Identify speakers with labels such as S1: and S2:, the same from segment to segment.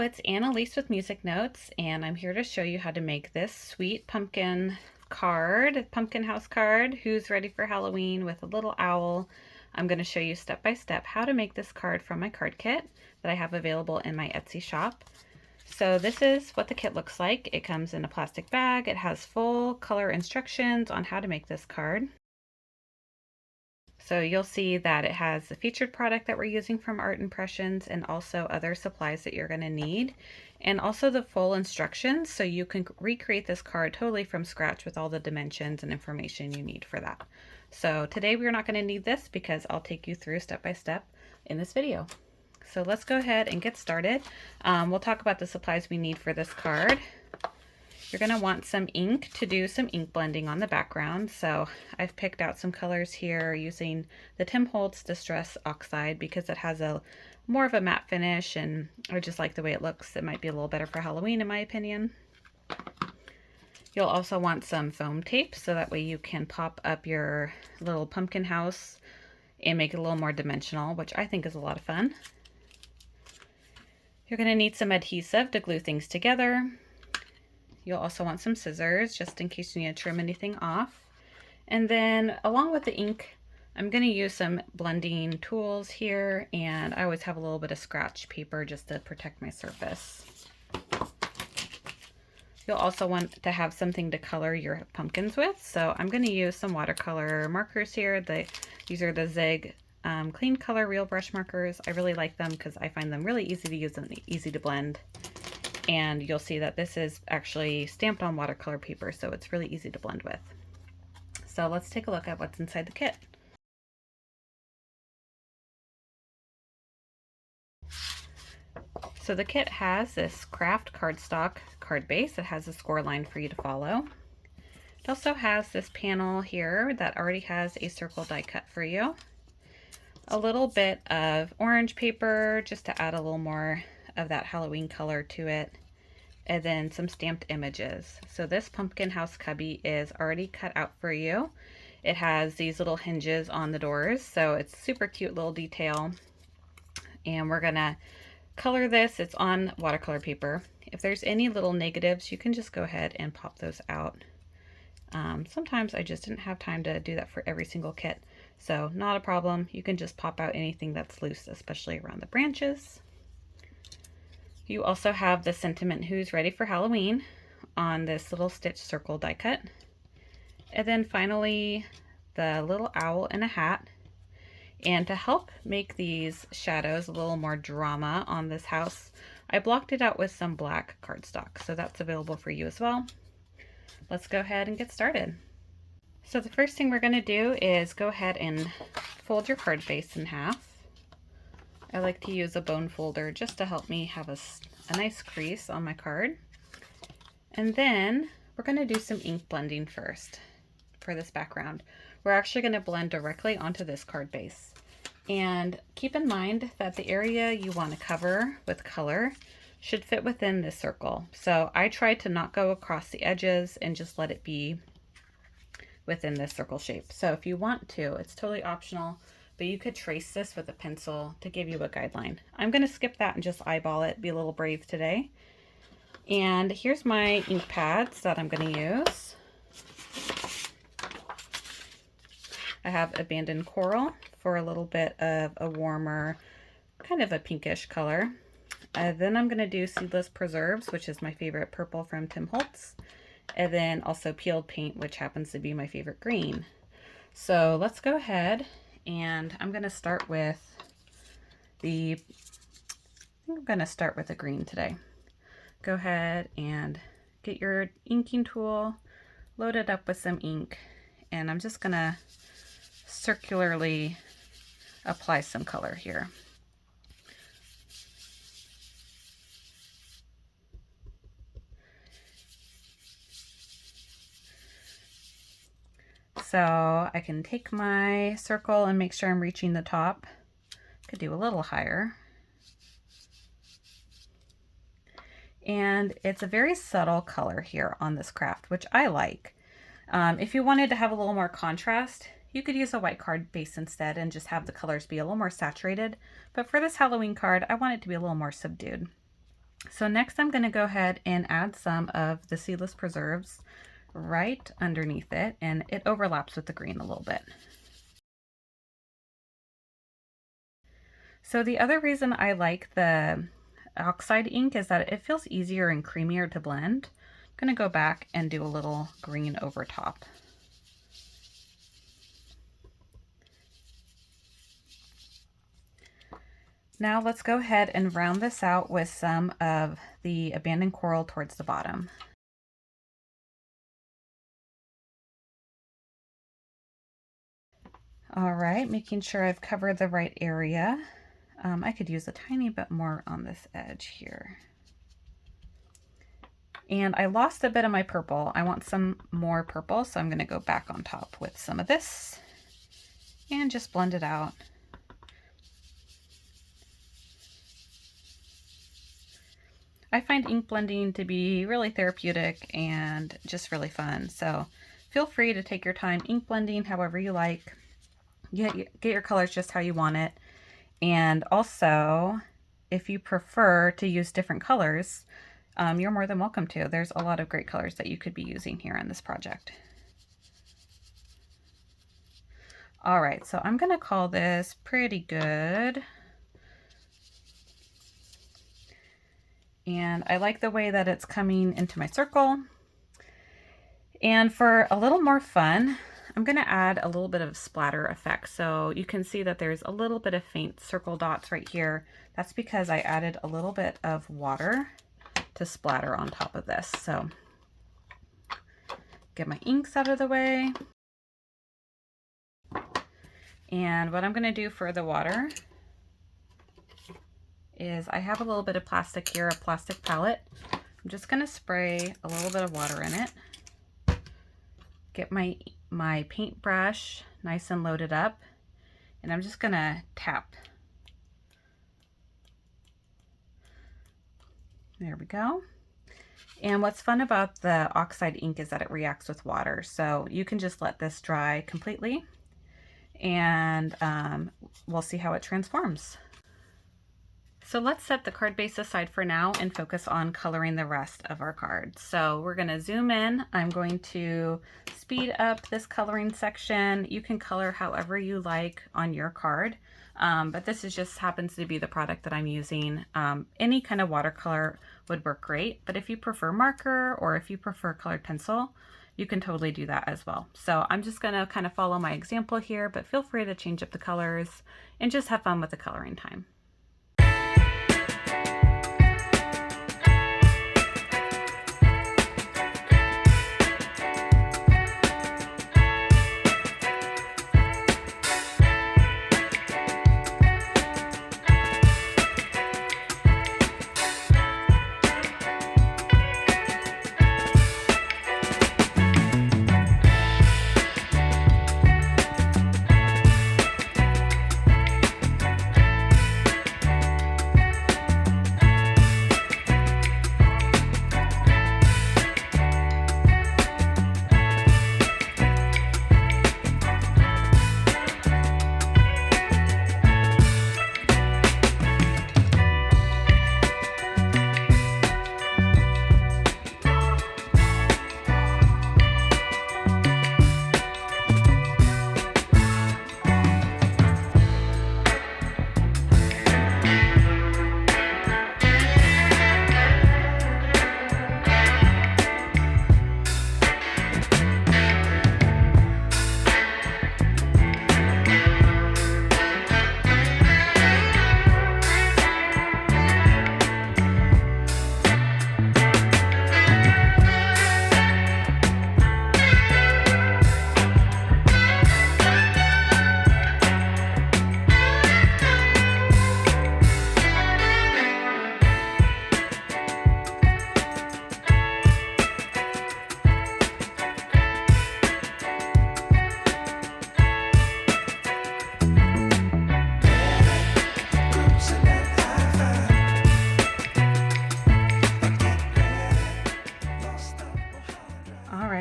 S1: it's Annalise with Music Notes, and I'm here to show you how to make this sweet pumpkin card, pumpkin house card, who's ready for Halloween with a little owl. I'm going to show you step by step how to make this card from my card kit that I have available in my Etsy shop. So this is what the kit looks like. It comes in a plastic bag. It has full color instructions on how to make this card. So you'll see that it has the featured product that we're using from Art Impressions and also other supplies that you're going to need, and also the full instructions so you can recreate this card totally from scratch with all the dimensions and information you need for that. So today we're not going to need this because I'll take you through step by step in this video. So let's go ahead and get started. We'll talk about the supplies we need for this card. You're going to want some ink to do some ink blending on the background. So I've picked out some colors here using the Tim Holtz Distress Oxide because it has a more of a matte finish and I just like the way it looks. It might be a little better for Halloween in my opinion. You'll also want some foam tape so that way you can pop up your little pumpkin house and make it a little more dimensional, which I think is a lot of fun. You're going to need some adhesive to glue things together. You'll also want some scissors just in case you need to trim anything off. And then along with the ink, I'm going to use some blending tools here, and I always have a little bit of scratch paper just to protect my surface. You'll also want to have something to color your pumpkins with, so I'm going to use some watercolor markers here. These are the Zig Clean Color Real Brush Markers. I really like them because I find them really easy to use and easy to blend. And you'll see that this is actually stamped on watercolor paper, so it's really easy to blend with. So let's take a look at what's inside the kit. So the kit has this craft cardstock card base. It has a score line for you to follow. It also has this panel here that already has a circle die cut for you. A little bit of orange paper just to add a little more of that Halloween color to it, and then some stamped images. So this pumpkin house cubby is already cut out for you. It has these little hinges on the doors, so it's super cute little detail. And we're gonna color this. It's on watercolor paper. If there's any little negatives, you can just go ahead and pop those out. Sometimes I just didn't have time to do that for every single kit, so not a problem. You can just pop out anything that's loose, especially around the branches. You also have the sentiment who's ready for Halloween on this little stitch circle die cut. And then finally the little owl in a hat. And to help make these shadows a little more drama on this house, I blocked it out with some black cardstock. So that's available for you as well. Let's go ahead and get started. So the first thing we're going to do is go ahead and fold your card base in half. I like to use a bone folder just to help me have a nice crease on my card. And then we're going to do some ink blending first for this background. We're actually going to blend directly onto this card base. And keep in mind that the area you want to cover with color should fit within this circle. So I tried to not go across the edges and just let it be within this circle shape. So if you want to, it's totally optional, but you could trace this with a pencil to give you a guideline. I'm going to skip that and just eyeball it, be a little brave today. And here's my ink pads that I'm going to use. I have Abandoned Coral for a little bit of a warmer, kind of a pinkish color. Then I'm going to do Seedless Preserves, which is my favorite purple from Tim Holtz. And then also Peeled Paint, which happens to be my favorite green. So let's go ahead. And I'm going to start with the green today. Go ahead and get your inking tool, load it up with some ink, and I'm just going to circularly apply some color here. So I can take my circle and make sure I'm reaching the top. Could do a little higher. And it's a very subtle color here on this craft, which I like. If you wanted to have a little more contrast, you could use a white card base instead and just have the colors be a little more saturated. But for this Halloween card, I want it to be a little more subdued. So next I'm going to go ahead and add some of the Seedless preserves right underneath it, and it overlaps with the green a little bit. So the other reason I like the Oxide ink is that it feels easier and creamier to blend. I'm going to go back and do a little green over top. Now let's go ahead and round this out with some of the abandoned coral towards the bottom. All right, making sure I've covered the right area. I could use a tiny bit more on this edge here. And I lost a bit of my purple. I want some more purple, so I'm going to go back on top with some of this and just blend it out. I find ink blending to be really therapeutic and just really fun. So feel free to take your time ink blending however you like. Get your colors just how you want it. And also, if you prefer to use different colors, you're more than welcome to. There's a lot of great colors that you could be using here on this project. All right, so I'm going to call this Pretty Good. And I like the way that it's coming into my circle. And for a little more fun, I'm going to add a little bit of splatter effect. So you can see that there's a little bit of faint circle dots right here. That's because I added a little bit of water to splatter on top of this. So get my inks out of the way. And what I'm going to do for the water is I have a little bit of plastic here, a plastic palette. I'm just going to spray a little bit of water in it. Get my paintbrush nice and loaded up, and I'm just going to tap. There we go. And what's fun about the Oxide ink is that it reacts with water. So you can just let this dry completely, and we'll see how it transforms. So let's set the card base aside for now and focus on coloring the rest of our cards. So we're going to zoom in. I'm going to speed up this coloring section. You can color however you like on your card, but this is just happens to be the product that I'm using. Any kind of watercolor would work great, but if you prefer marker or if you prefer colored pencil, you can totally do that as well. So I'm just going to kind of follow my example here, but feel free to change up the colors and just have fun with the coloring time.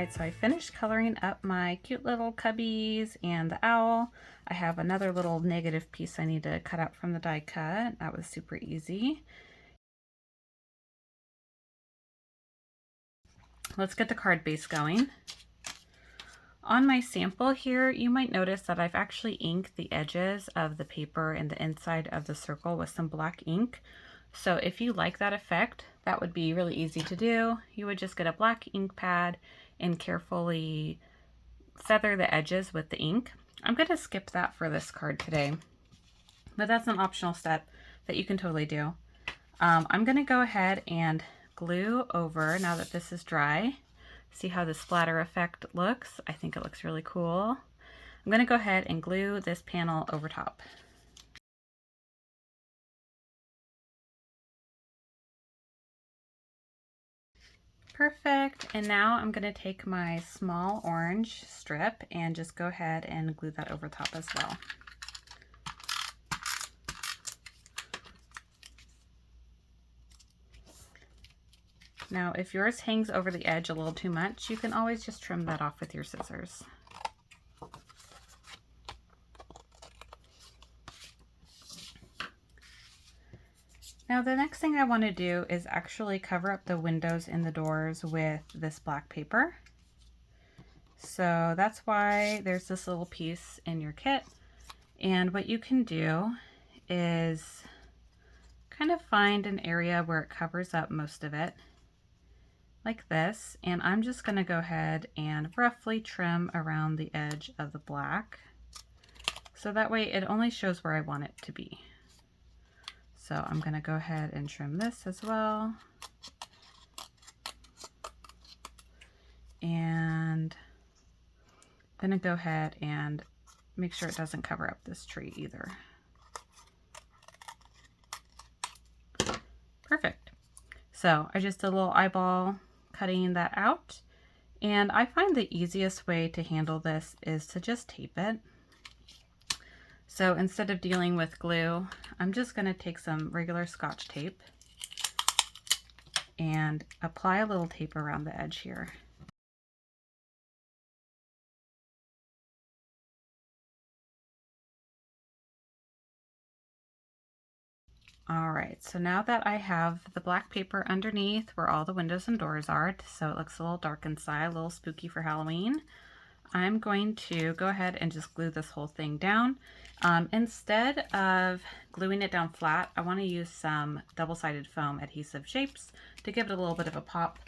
S1: So I finished coloring up my cute little cubbies and the owl. I have another little negative piece I need to cut out from the die cut. That was super easy. let's get the card base going. On my sample here, you might notice that I've actually inked the edges of the paper and the inside of the circle with some black ink. So if you like that effect, that would be really easy to do. You would just get a black ink pad and carefully feather the edges with the ink. I'm going to skip that for this card today, but that's an optional step that you can totally do. I'm going to go ahead and glue over now that this is dry. See how the splatter effect looks? I think it looks really cool. I'm going to go ahead and glue this panel over top. Perfect. And now I'm going to take my small orange strip and just go ahead and glue that over top as well. Now, if yours hangs over the edge a little too much, you can always just trim that off with your scissors. Now, the next thing I want to do is actually cover up the windows and the doors with this black paper. So that's why there's this little piece in your kit. And what you can do is kind of find an area where it covers up most of it, like this, and I'm just going to go ahead and roughly trim around the edge of the black, so that way it only shows where I want it to be. So I'm going to go ahead and trim this as well, and I'm going to go ahead and make sure it doesn't cover up this tree either. Perfect. So I just did a little eyeball cutting that out, and I find the easiest way to handle this is to just tape it. So instead of dealing with glue, I'm just going to take some regular Scotch tape and apply a little tape around the edge here. All right, so now that I have the black paper underneath where all the windows and doors are, so it looks a little dark inside, a little spooky for Halloween, I'm going to go ahead and just glue this whole thing down. Instead of gluing it down flat, I want to use some double-sided foam adhesive shapes to give it a little bit of a pop.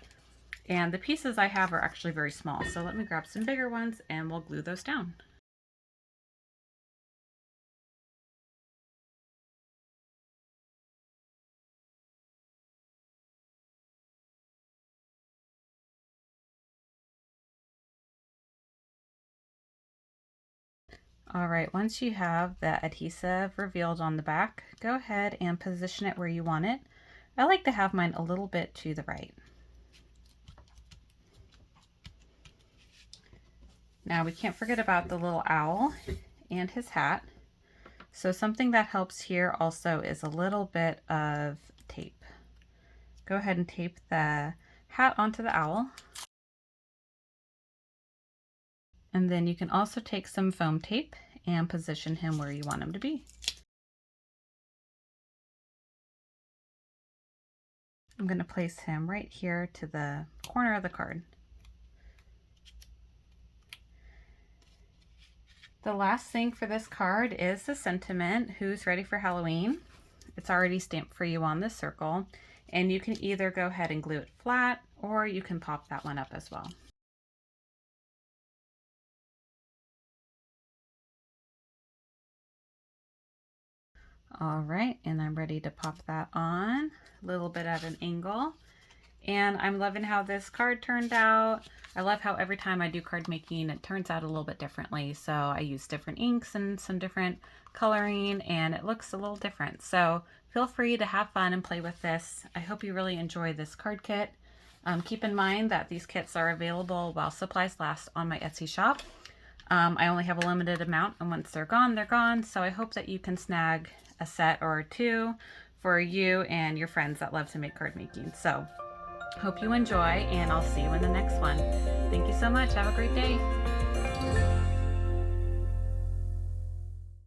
S1: And the pieces I have are actually very small, so let me grab some bigger ones and we'll glue those down. All right, once you have the adhesive revealed on the back, go ahead and position it where you want it. I like to have mine a little bit to the right. Now we can't forget about the little owl and his hat. So something that helps here also is a little bit of tape. Go ahead and tape the hat onto the owl. And then you can also take some foam tape and position him where you want him to be. I'm going to place him right here to the corner of the card. The last thing for this card is the sentiment, who's ready for Halloween. It's already stamped for you on this circle, and you can either go ahead and glue it flat, or you can pop that one up as well. All right, and I'm ready to pop that on, a little bit at an angle. And I'm loving how this card turned out. I love how every time I do card making, it turns out a little bit differently. So I use different inks and some different coloring, and it looks a little different. So feel free to have fun and play with this. I hope you really enjoy this card kit. Keep in mind that these kits are available while supplies last on my Etsy shop. I only have a limited amount, and once they're gone, they're gone. So I hope that you can snag a set or two for you and your friends that love to make card making. So hope you enjoy, and I'll see you in the next one. Thank you so much. Have a great day.